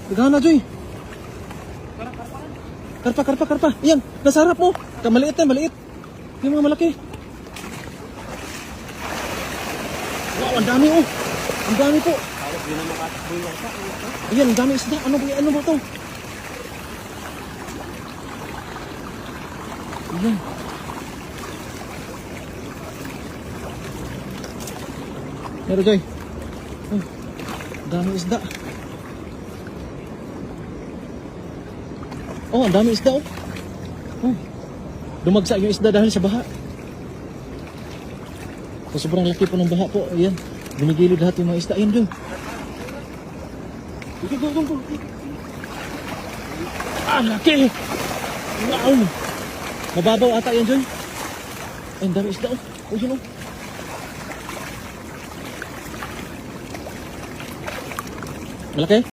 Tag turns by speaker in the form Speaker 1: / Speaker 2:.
Speaker 1: Daghan na, Joy. Karpa. Yan, nasa harap mo. Maliit na, maliit. Yung mga malaki. Wow, ang dami oh. Ang dami po. Ayan, ang dami isda. Ano ba ito? Ayan. Meron, Joy. Oh, ang dami isda. Oh, ang dami isda oh. Oh. Dumagsa yung isda dahil sa baha. So, sobrang laki po ng baha po. Ayan. Binigilid lahat yung mga isda. Ayan, Joy. Go. Ah, laki! Wow! Mababaw ata yan, Joy. Ay, ang dami isda oh. Oh, yun oh. Malaki?